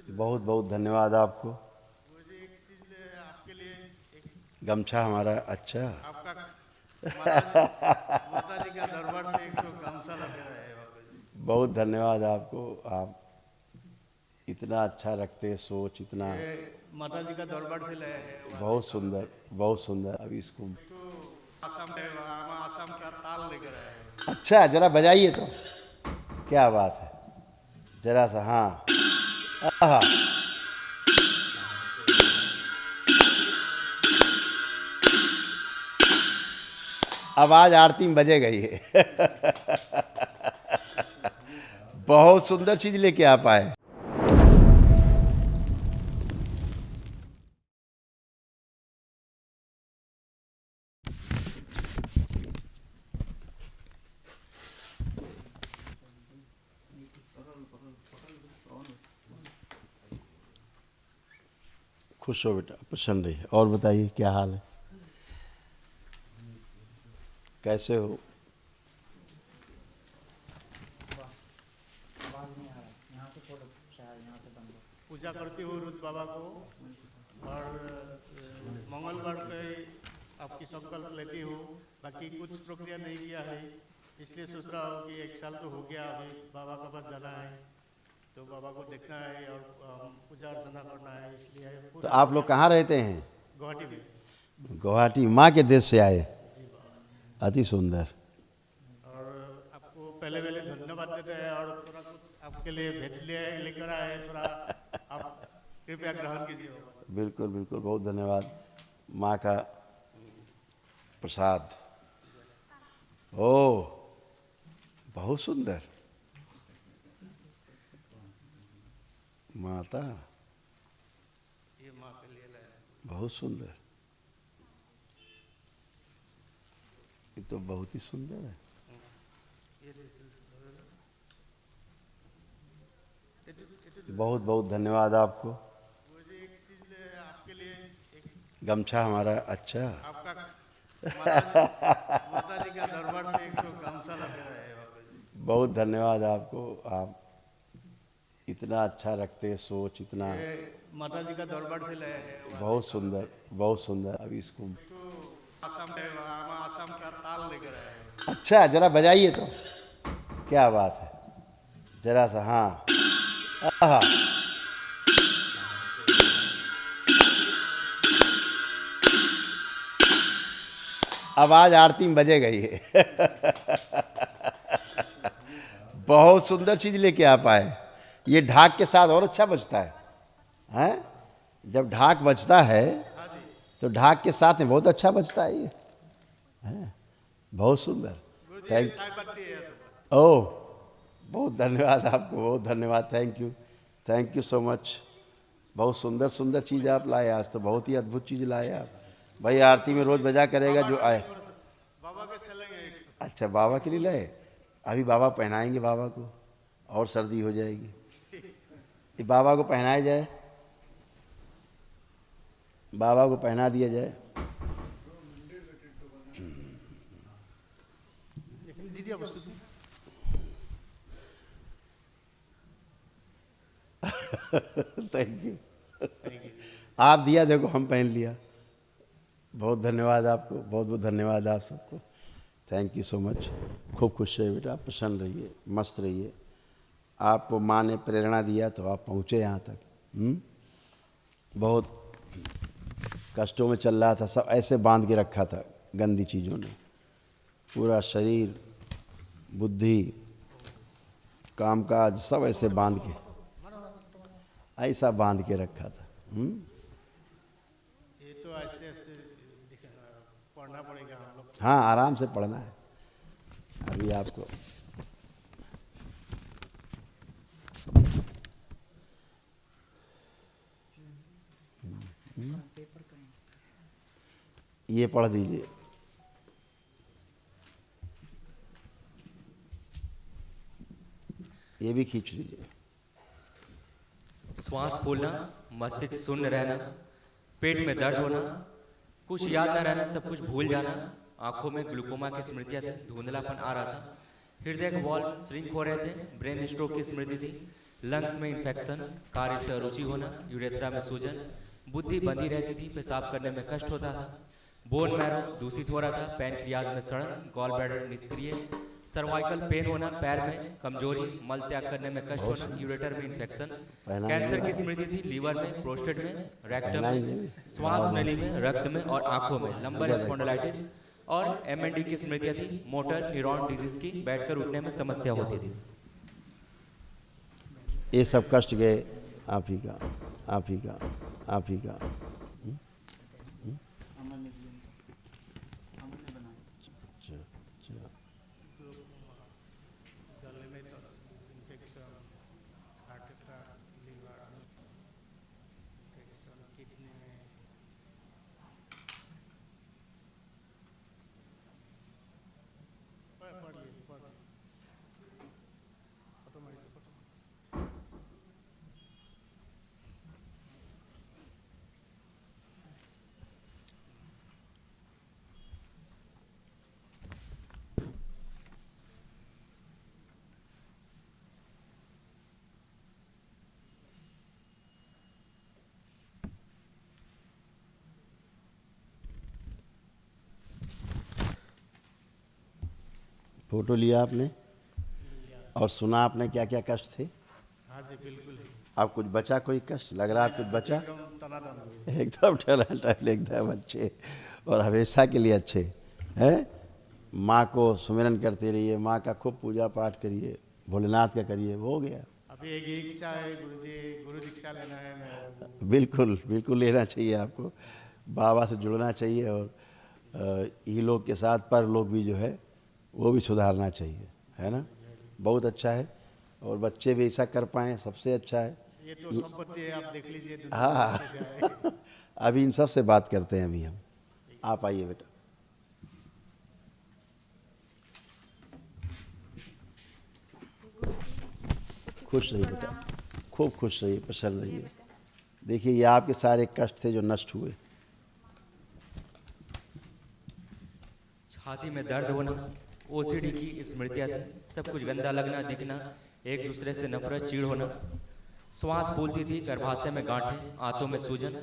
बहुत बहुत धन्यवाद आपको। मुझे एक चीज आपके लिए एक गमछा हमारा अच्छा। आपका माता जी का दरबार से एक ठो गमछा लगे रहे बाबा जी। बहुत धन्यवाद आपको। आप इतना अच्छा रखते सोच इतना। ये माता जी का दरबार से लाए हैं बहुत सुंदर बहुत सुंदर। अभी इसको तो आसाम है, हम आसाम का ताल लेकर आए हैं। अच्छा जरा बजाइए तो। क्या बात है, जरा सा। हाँ आहा। अब आज आरती में बजेगा ये। बहुत सुंदर चीज लेके आप आए। खुश हो बेटा, प्रसन्न रहिए। और बताइए क्या हाल है, कैसे हो? पूजा करती हूँ रोज बाबा को, और मंगलवार पे आपकी संकल्प लेती हूँ। बाकी कुछ प्रक्रिया नहीं किया है, इसलिए सोच रहा हूँ कि एक साल तो हो गया, अभी बाबा के पास जाना है, तो बाबा को देखना है और पूजा अर्चना करना है, इसलिए तो आप लोग कहाँ रहते हैं? गुवाहाटी में। गुवाहाटी। माँ के देश से आए? अति सुंदर। और आपको पहले पहले धन्यवाद देते हैं, और थोड़ा कुछ आपके लिए भेज लेकर आए, थोड़ा आप कृपया ग्रहण कीजिए। बिल्कुल बिल्कुल, बहुत धन्यवाद। माँ का प्रसाद। ओह बहुत सुंदर। माता ये माँ के लिए लाया। बहुत सुंदर। ये तो बहुत ही सुंदर है। बहुत बहुत धन्यवाद आपको। मुझे एक चीज आपके लिए एक गमछा हमारा अच्छा। आपका माता जी का दरबार से एक ठो गमछा लगे रहे हैं बाबा जी। बहुत धन्यवाद आपको। आप इतना अच्छा रखते सोच इतना। ये माता जी का दरबार से लाए हैं। बहुत सुंदर बहुत सुंदर। अभी इसको तो आसाम है, हम आसाम का ताल लेकर आए हैं। अच्छा जरा बजाइए तो। क्या बात है, जरा सा। हाँ आहा। अब आज आरती में बजेगा ये। बहुत सुंदर चीज लेके आप आए। ये ढाक के साथ और अच्छा बजता है, हैं? जब ढाक बजता है हाँ जी, तो ढाक के साथ में बहुत अच्छा बजता है ये, हैं? बहुत सुंदर। गुरु जी थैंक चाय पत्ती है। ओह बहुत धन्यवाद आपको, बहुत धन्यवाद। Thank you so much. बहुत सुंदर सुंदर चीज़ आप लाए आज तो, बहुत ही अद्भुत चीज़ लाए आप। भाई आरती में रोज़ बजा करेगा जो आए। बाबा के सेलेंगे एक। अच्छा बाबा के लिए लाए? अभी बाबा पहनाएंगे बाबा को, और सर्दी हो जाएगी। ये बाबा को पहनाया जाए, बाबा को पहना दिया जाए। दीदी अब थैंक यू। आप दिया, देखो हम पहन लिया। बहुत धन्यवाद आपको, बहुत बहुत धन्यवाद आप सबको। Thank you so much. खूब खुश रहिए बेटा, प्रसन्न रहिए, मस्त रहिए। आपको माँ ने प्रेरणा दिया तो आप पहुँचे यहाँ तक। बहुत कष्टों में चल रहा था, सब ऐसे बांध के रखा था गंदी चीज़ों ने। पूरा शरीर, बुद्धि, कामकाज सब ऐसे बांध के, ऐसा बांध के रखा था। ये तो आस्ते आस्ते पढ़ना पड़ेगा हम लोग। हाँ आराम से पढ़ना है। अभी आपको ये पढ़ दीजिए। ये भी खींच लीजिए। श्वास फूलना, मस्तिष्क शून्य रहना, पेट में दर्द होना, कुछ याद न रहना, सब कुछ भूल जाना, आंखों में ग्लूकोमा की स्मृतियां थी, धुंधलापन आ रहा था, हृदय के वॉल्व श्रिंक हो रहे थे, ब्रेन स्ट्रोक की स्मृति थी, लंग्स में इन्फेक्शन, कार्य से अरुचि होना, यूरेथ्रा में सूजन, बुद्धि बंधी रहती थी, पेशाब करने में कष्ट होता था, बोन मैरो दूषित हो रहा था, पैनक्रियाज में सड़न, गॉल ब्लैडर निष्क्रिय, सर्वाइकल पेन होना, पैर में कमजोरी, मल त्याग करने में कष्ट होना, यूरेटर में इन्फेक्शन, कैंसर की स्मृति थी, लीवर में, प्रोस्टेट में, रेक्टम में, श्वास नली में, रक्त में और आंखों में, लंबर स्पॉन्डिलाइटिस और एमएनडी की स्मृतियां थी, मोटर न्यूरॉन डिजीज की, बैठकर उठने में समस्या होती थी। ये सब कष्ट गए आप ही का, आप ही का, आप ही का। गले में infection, heart attack, liver infection, kidney में पढ़ ऑटोमेटिक। फोटो लिया आपने और सुना आपने क्या क्या कष्ट थे? हाँ जी बिल्कुल। आप कुछ बचा, कोई कष्ट लग रहा है कुछ बचा? एकदम टनाटन हो गई। एकदम टनाटन, एकदम अच्छे और हमेशा के लिए अच्छे हैं। माँ को सुमिरन करते रहिए, माँ का खूब पूजा पाठ करिए, भोलेनाथ का करिए, वो हो गया। अभी एक इच्छा है गुरुजी, गुरु दीक्षा लेना है मेरे को। बिल्कुल बिल्कुल लेना चाहिए आपको, बाबा से जुड़ना चाहिए और इहलोक के साथ परलोक भी जो है वो भी सुधारना चाहिए, है ना। बहुत अच्छा है और बच्चे भी ऐसा कर पाएँ सबसे अच्छा है। ये तो संपत्ति है, आप देख लीजिए। हाँ अभी इन सब से बात करते हैं अभी हम। आप आइए बेटा। खुश रहिए बेटा, खूब खुश रहिए, प्रसन्न रहिए। देखिए ये आपके सारे कष्ट थे जो नष्ट हुए। छाती में दर्द होना, ओसीडी की स्मृतियां थी, सब कुछ गंदा लगना, दिखना, एक दूसरे से नफरत, चिढ़ होना, श्वास फूलती थी, गर्भाशय में गांठें, आंतों में सूजन,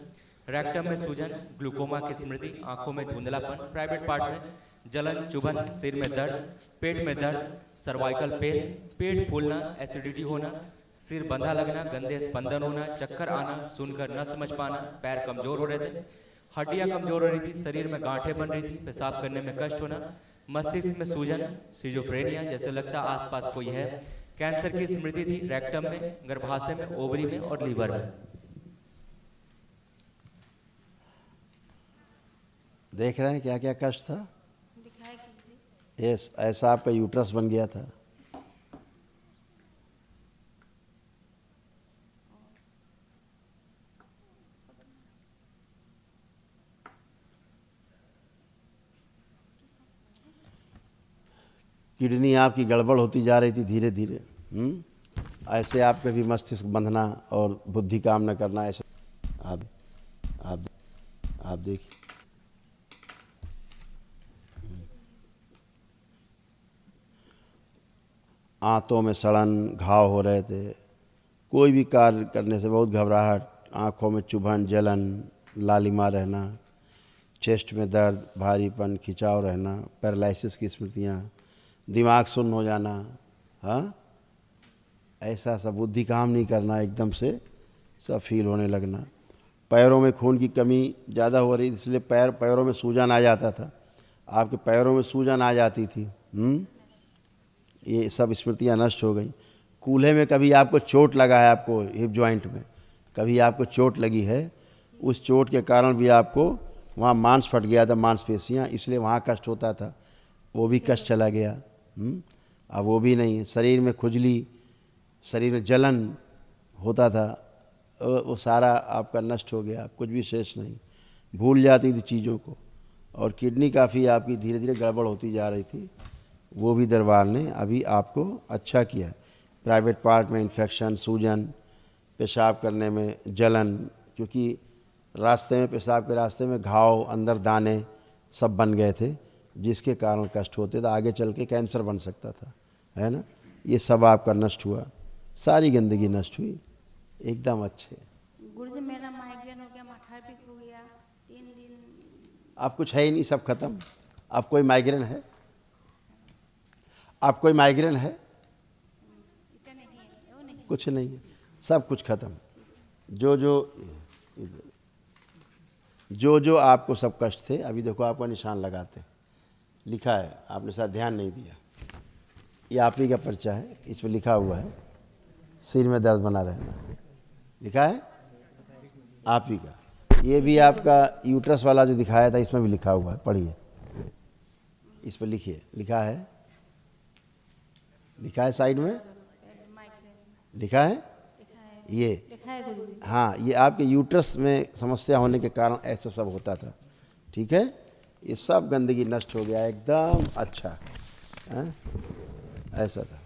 रेक्टम में सूजन, ग्लूकोमा की स्मृति, आंखों में धुंधलापन, प्राइवेट पार्ट में जलन, चुभन, सिर में दर्द, पेट में दर्द, सर्वाइकल पेन, पेट फूलना, एसिडिटी होना, सिर बंधा लगना, गंदे स्पंदन होना, चक्कर आना, सुनकर न समझ पाना, पैर कमजोर हो रहे थे, हड्डियां कमजोर हो रही थी, शरीर में गांठें बन रही थी, पेशाब करने में कष्ट होना, मस्तिष्क में सूजन, सिजोफ्रेनिया, जैसे लगता आसपास कोई है, कैंसर की स्मृति थी, रेक्टम में, गर्भाशय में, ओवरी में और लीवर में। देख रहे हैं क्या क्या कष्ट था? यस, ऐसा आपका यूट्रस बन गया था। किडनी आपकी गड़बड़ होती जा रही थी धीरे धीरे। ऐसे आपके भी मस्तिष्क बंधना और बुद्धि काम न करना, ऐसे आप देखिए। आंतों में सड़न, घाव हो रहे थे, कोई भी कार्य करने से बहुत घबराहट, आंखों में चुभन, जलन, लालिमा रहना, चेस्ट में दर्द, भारीपन, खिंचाव रहना, पैरालिसिस की स्मृतियाँ, दिमाग सुन्न हो जाना, हाँ ऐसा सब, बुद्धि काम नहीं करना, एकदम से सब फील होने लगना। पैरों में खून की कमी ज़्यादा हो रही थी, इसलिए पैरों में सूजन आ जाता था, आपके पैरों में सूजन आ जाती थी। ये सब स्मृतियाँ नष्ट हो गई। कूल्हे में कभी आपको चोट लगा है, आपको हिप जॉइंट में कभी आपको चोट लगी है, उस चोट के कारण भी आपको वहाँ मांस फट गया था, मांसपेशियाँ, इसलिए वहाँ कष्ट होता था, वो भी कष्ट चला गया। अब वो भी नहीं। शरीर में खुजली, शरीर में जलन होता था, वो सारा आपका नष्ट हो गया, कुछ भी शेष नहीं, भूल जाती थी चीज़ों को। और किडनी काफ़ी आपकी धीरे धीरे गड़बड़ होती जा रही थी, वो भी दरबार ने अभी आपको अच्छा किया है। प्राइवेट पार्ट में इन्फेक्शन, सूजन, पेशाब करने में जलन, क्योंकि रास्ते में, पेशाब के रास्ते में घाव, अंदर दाने सब बन गए थे, जिसके कारण कष्ट होते थे, आगे चल के कैंसर बन सकता था, है ना। ये सब आपका नष्ट हुआ, सारी गंदगी नष्ट हुई, एकदम अच्छे। गुरुजी मेरा माइग्रेन हो गया, माथा भी हो गया 3 दिन। अब कुछ है ही नहीं, सब खत्म। अब कोई माइग्रेन है? अब कोई माइग्रेन है? इतना नहीं है, वो नहीं। कुछ नहीं है, सब कुछ खत्म। जो आपको सब कष्ट थे, अभी देखो आपका निशान लगाते लिखा है, आपने शायद ध्यान नहीं दिया। ये आप ही का पर्चा है, इसमें लिखा हुआ है सिर में दर्द बना रहना, लिखा है आप ही का। ये भी आपका यूट्रस वाला जो दिखाया था, इसमें भी लिखा हुआ है, पढ़िए, इस पर लिखिए, लिखा है साइड में माइग्रेन लिखा है ये। लिखा है गुरुजी। हाँ, ये आपके यूट्रस में समस्या होने के कारण ऐसा सब होता था, ठीक है। ये सब गंदगी नष्ट हो गया, एकदम अच्छा है, ऐसा था।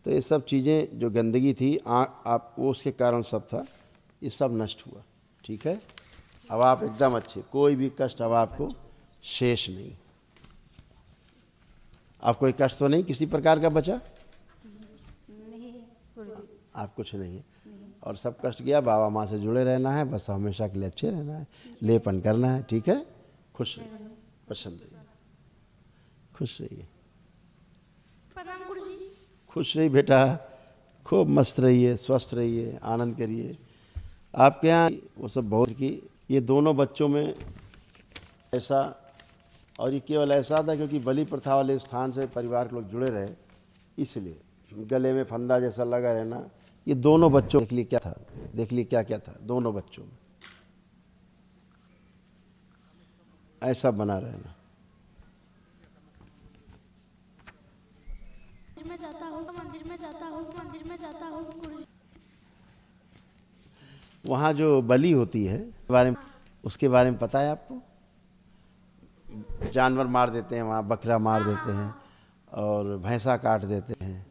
तो ये सब चीज़ें जो गंदगी थी आप वो उसके कारण सब था, ये सब नष्ट हुआ, ठीक है। अब आप एकदम अच्छे, कोई भी कष्ट अब आपको शेष नहीं। अब कोई कष्ट तो नहीं किसी प्रकार का बचा? नहीं गुरुजी। आप कुछ नहीं है, और सब कष्ट गया। बाबा माँ से जुड़े रहना है, बस हमेशा के लिए अच्छे रहना है, लेपन करना है, ठीक है। खुश रहिए, प्रसन्न रहिए, खुश रहिए, प्रणाम गुरुजी। खुश रहिए बेटा, खूब मस्त रहिए, स्वस्थ रहिए, आनंद करिए। आपके यहाँ वो सब बहुत की, ये दोनों बच्चों में ऐसा, और ये केवल ऐसा था क्योंकि बलि प्रथा वाले स्थान से परिवार के लोग जुड़े रहे, इसलिए गले में फंदा जैसा लगा रहना। ये दोनों बच्चों, देख लिए क्या था, देख लिए क्या क्या था दोनों बच्चों में, ऐसा बना रहना। मंदिर में जाता हूँ, मंदिर में जाता हूँ, मंदिर में जाता हूँ गुरुजी। वहाँ जो बलि होती है बारे में, उसके बारे में पता है आपको? जानवर मार देते हैं वहाँ, बकरा मार देते हैं और भैंसा काट देते हैं।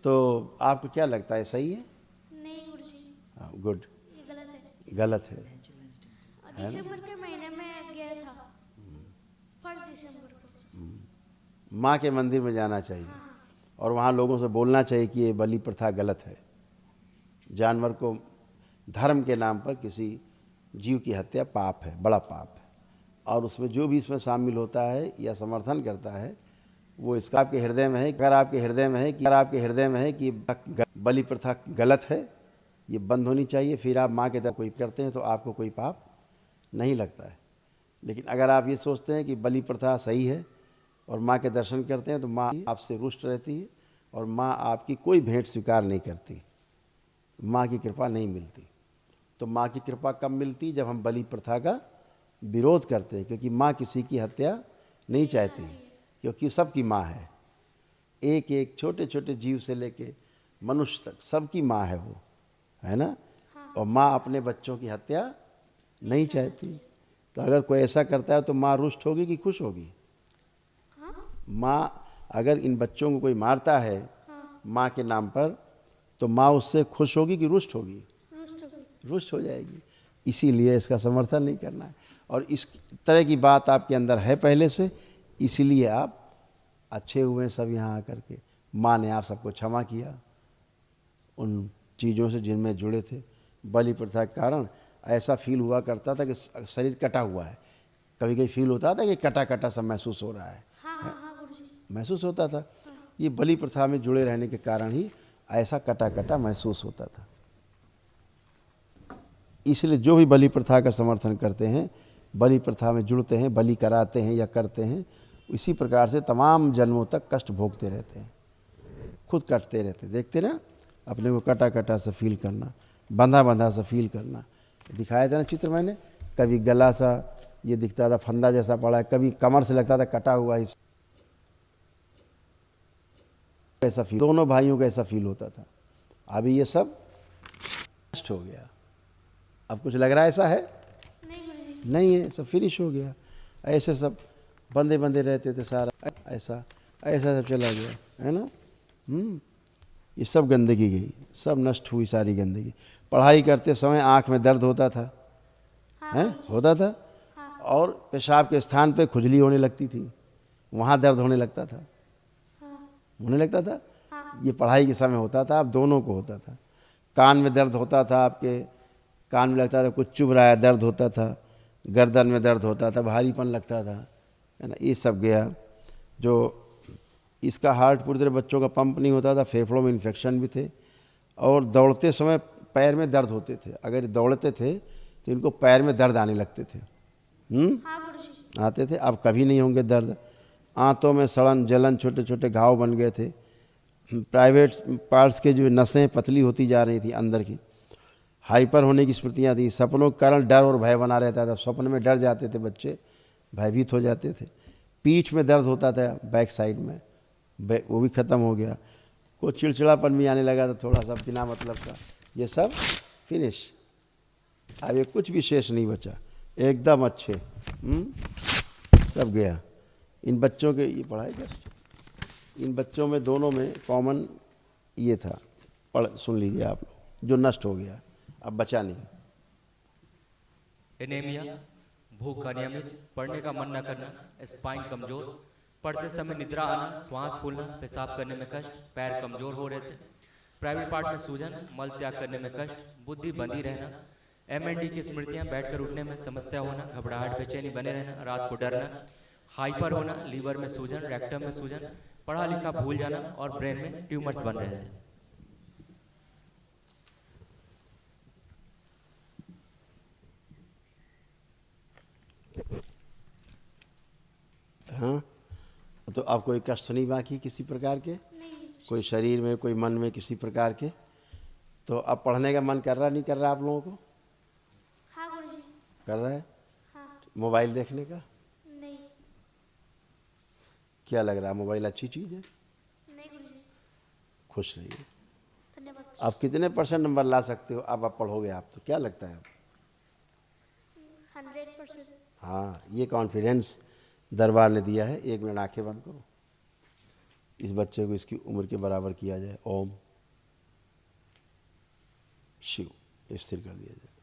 तो आपको क्या लगता है, सही है? नहीं गुरुजी, हाँ, गुड। ये गलत है। गलत है। दिसंबर के महीने में गया था, 1 दिसंबर को। माँ के मंदिर में जाना चाहिए और वहाँ लोगों से बोलना चाहिए कि ये बलि प्रथा गलत है। जानवर को धर्म के नाम पर किसी जीव की हत्या पाप है, बड़ा पाप है, और उसमें जो भी इसमें शामिल होता है या समर्थन करता है, वो इसका आपके हृदय में है। अगर आपके हृदय में है कि बलि प्रथा गलत है, ये बंद होनी चाहिए, फिर आप माँ के तरफ कोई करते हैं तो आपको कोई पाप नहीं लगता है। लेकिन अगर आप ये सोचते हैं कि बलि प्रथा सही है और माँ के दर्शन करते हैं तो माँ आपसे रुष्ट रहती है और माँ आपकी कोई भेंट स्वीकार नहीं करती, माँ की कृपा नहीं मिलती। तो माँ की कृपा कब मिलती? जब हम बलि प्रथा का विरोध करते हैं, क्योंकि माँ किसी की हत्या नहीं चाहती, क्योंकि सबकी माँ है। एक एक छोटे छोटे जीव से लेके मनुष्य तक सबकी माँ है वो, है ना। और माँ अपने बच्चों की हत्या नहीं चाहती। तो अगर कोई ऐसा करता है तो माँ रुष्ट होगी कि खुश होगी? माँ अगर इन बच्चों को कोई मारता है माँ के नाम पर, तो माँ उससे खुश होगी कि रुष्ट होगी? रुष्ट हो जाएगी। इसीलिए इसका समर्थन नहीं करना है। और इस तरह की बात आपके अंदर है पहले से, इसीलिए आप अच्छे हुए सब यहाँ आकर के। माँ ने आप सबको क्षमा किया उन चीज़ों से जिनमें जुड़े थे। बलि प्रथा के कारण ऐसा फील हुआ करता था कि शरीर कटा हुआ है, कभी कभी फील होता था कि कटा कटा सा महसूस हो रहा है, महसूस होता था। ये बलि प्रथा में जुड़े रहने के कारण ही ऐसा कटा कटा महसूस होता था। इसलिए जो भी बलि प्रथा का समर्थन करते हैं, बलि प्रथा में जुड़ते हैं, बलि कराते हैं या करते हैं, इसी प्रकार से तमाम जन्मों तक कष्ट भोगते रहते हैं, खुद कटते रहते। देखते ना, अपने को कटा कटा सा फील करना, बंधा बंधा सा फील करना। दिखाया था ना चित्र मैंने, कभी गला सा ये दिखता था फंदा जैसा पड़ा है, कभी कमर से लगता था कटा हुआ है, ऐसा फील, दोनों भाइयों का ऐसा फील होता था। अभी ये सब नष्ट हो गया। अब कुछ लग रहा है ऐसा है? नहीं है, सब फिनिश हो गया। ऐसे सब बंदे बंदे रहते थे, सारा ऐसा ऐसा सब चला गया, है ना। ये सब गंदगी गई, सब नष्ट हुई सारी गंदगी। पढ़ाई करते समय आँख में दर्द होता था, हैं होता था, और पेशाब के स्थान पे खुजली होने लगती थी, वहाँ दर्द होने लगता था, होने लगता था। ये पढ़ाई के समय होता था, अब दोनों को होता था। कान में दर्द होता था आपके, कान में लगता था कुछ चुभ रहा है, दर्द होता था, गर्दन में दर्द होता था, भारीपन लगता था, है ना, ये सब गया। जो इसका हार्ट पूरी तरह बच्चों का पंप नहीं होता था, फेफड़ों में इन्फेक्शन भी थे, और दौड़ते समय पैर में दर्द होते थे। अगर दौड़ते थे तो इनको पैर में दर्द आने लगते थे। हाँ गुरुजी। आते थे, अब कभी नहीं होंगे दर्द। आंतों में सड़न जलन, छोटे छोटे घाव बन गए थे। प्राइवेट पार्ट्स के जो नसें पतली होती जा रही थी अंदर की, हाइपर होने की स्मृतियाँ थी। सपनों के कारण डर और भय बना रहता था, स्वप्न में डर जाते थे बच्चे, भयभीत हो जाते थे। पीठ में दर्द होता था बैक साइड में, वो भी ख़त्म हो गया। को चिड़चिड़ापन भी आने लगा था थोड़ा सा बिना मतलब का। ये सब फिनिश, अब ये कुछ भी शेष नहीं बचा, एकदम अच्छे। सब गया। इन बच्चों के ये पढ़ाई कर, इन बच्चों में दोनों में कॉमन ये था, पढ़ सुन लीजिए आप लोग, जो नष्ट हो गया, अब बचा नहीं। एनीमिया, भूख अनियमित, पढ़ने का मन न करना, स्पाइन कमजोर, पढ़ते समय निद्रा आना, श्वास फूलना, पेशाब करने में कष्ट, पैर कमजोर हो रहे थे, प्राइवेट पार्ट में सूजन, मल त्याग करने में कष्ट, बुद्धि बंदी रहना, एमएनडी की स्मृतियां, बैठकर उठने में समस्या होना, घबराहट, बेचैनी बने रहना, रात को डरना, हाइपर होना, लीवर में सूजन, रेक्टम में सूजन, पढ़ा लिखा भूल जाना और ब्रेन में ट्यूमर्स बन रहे थे। हाँ, तो अब कोई कष्ट नहीं बाकी किसी प्रकार के, कोई शरीर में, कोई मन में, किसी प्रकार के। तो अब पढ़ने का मन कर रहा नहीं कर रहा आप लोगों को? हाँ गुरुजी। कर रहा है? हाँ। मोबाइल देखने का नहीं। क्या लग रहा है, मोबाइल अच्छी चीज़ है? नहीं गुरुजी। खुश रहिए। धन्यवाद। आप कितने % नंबर ला सकते हो? अब आप पढ़ोगे आप तो, क्या लगता है? 100%। हाँ, ये कॉन्फिडेंस दरबार ने दिया है। 1 मिनट आंखें बंद करो, इस बच्चे को इसकी उम्र के बराबर किया जाए। ओम शिव, स्थिर कर दिया जाए,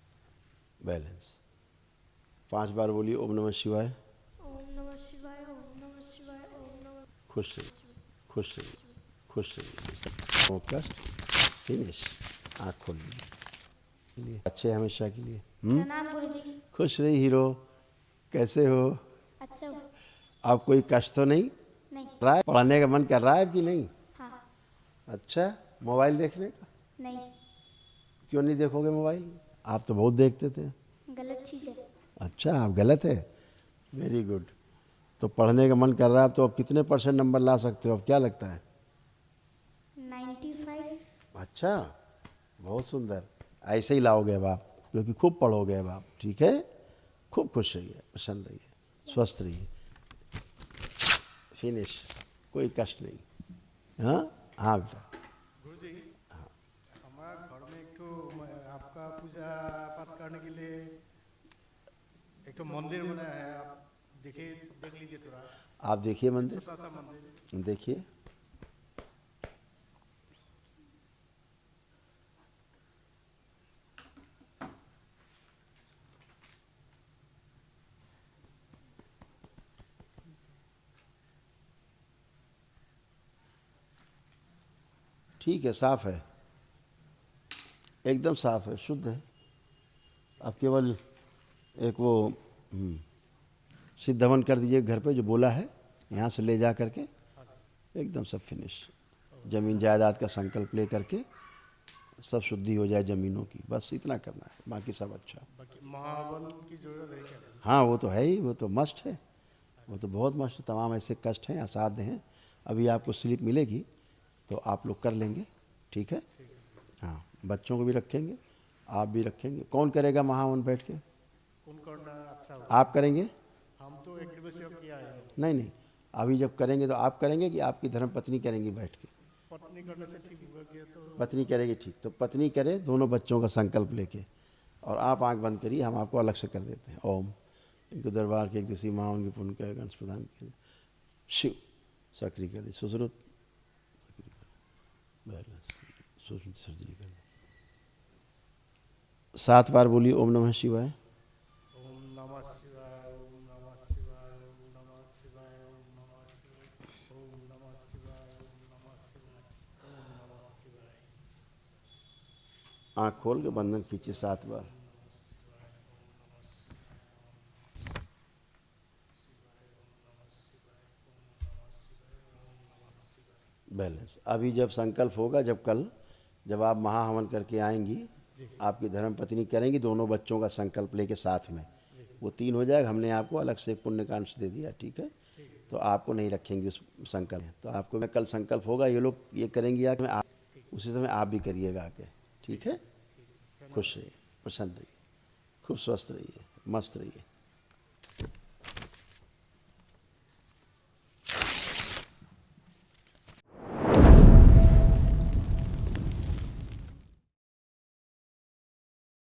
बैलेंस। 5 बार बोलिए ओम नमः शिवाय। ओम नमः शिवाय, ओम नमः शिवाय, ओम नमः। खुश रहिए, खुश रहिए, खुश रहिए। Focused, finish. आँख खोल लीजिए, अच्छे हमेशा के लिए। प्रणाम गुरुजी। खुश रही हीरो, कैसे हो? अच्छा हो। आप कोई कष्ट तो नहीं नहीं। रहा है? पढ़ने का मन कर रहा है कि नहीं? हाँ। अच्छा, मोबाइल देखने का नहीं। क्यों नहीं देखोगे मोबाइल? आप तो बहुत देखते थे। गलत चीज़ है। अच्छा, आप गलत है, वेरी गुड। तो पढ़ने का मन कर रहा है, तो आप कितने % नंबर ला सकते हो? अब क्या लगता है? 95। अच्छा, बहुत सुंदर, ऐसे ही लाओगे अब आप, क्योंकि खूब पढ़ोगे अब आप। ठीक है, खूब खुश रहिए, प्रसन्न रहिए, स्वस्थ रहिए। फिनिश, कोई कष्ट नहीं। हाँ हाँ बेटा। गुरुजी, हमारे घर में एक तो आपका पूजा पाठ करने के लिए एक तो मंदिर बनाया है, आप देखिए, देख लीजिए थोड़ा, आप देखिए मंदिर, छोटा सा मंदिर। देखिए। ठीक है, साफ है, एकदम साफ है, शुद्ध है। आप केवल एक वो सिद्ध हवन कर दीजिए घर पे, जो बोला है, यहाँ से ले जा करके एकदम सब फिनिश। जमीन जायदाद का संकल्प ले करके सब शुद्धि हो जाए ज़मीनों की, बस इतना करना है, बाकी सब अच्छा। बाकी महावन की जरूरत है क्या? हाँ, वो तो है ही, वो तो मस्ट है, वो तो बहुत मस्ट है। तमाम ऐसे कष्ट हैं, असाध्य हैं, अभी आपको स्लिप मिलेगी तो आप लोग कर लेंगे। ठीक है, हाँ, बच्चों को भी रखेंगे, आप भी रखेंगे। कौन करेगा महावन बैठ के? कौन करना अच्छा हो? आप करेंगे? हम तो एक दिवसीय किया है। नहीं नहीं, अभी जब करेंगे तो आप करेंगे कि आपकी धर्मपत्नी करेंगी बैठ के? पत्नी करने से ठीक होगा कि तो पत्नी करेगी, ठीक, तो पत्नी करे दोनों बच्चों का संकल्प लेके, और आप आंख बंद करिए, हम आपको अलग से कर देते हैं। ओम, इनको दरबार के एक दिवसीय महावन की पुण्य का अंश प्रदान किया। शिव, सक्रिय कर दी, सुश्रुत सर्जरी कर दी। 7 बार बोलिए ओम नमः शिवाय। ओम नमः शिवाय, ओम नमः शिवाय, ओम नमः शिवाय, ओम नमः शिवाय, ओम नमः शिवाय, ओम नमः शिवाय, ओम आँख खोल के बंधन खींचिए 7 बार। बैलेंस। अभी जब संकल्प होगा, जब आप महाहवन करके आएंगी, आपकी धर्मपत्नी करेंगी, दोनों बच्चों का संकल्प लेके साथ में, वो 3 हो जाएगा। हमने आपको अलग से पुण्यकांश दे दिया, ठीक है? तो आपको नहीं रखेंगे उस संकल्प। तो आपको मैं कल संकल्प होगा, ये लोग ये करेंगे आके, आप उसी समय आप भी करिएगा आके, ठीक है? खुश रहिए, प्रसन्न रहिए, खूब स्वस्थ रहिए, मस्त रहिए।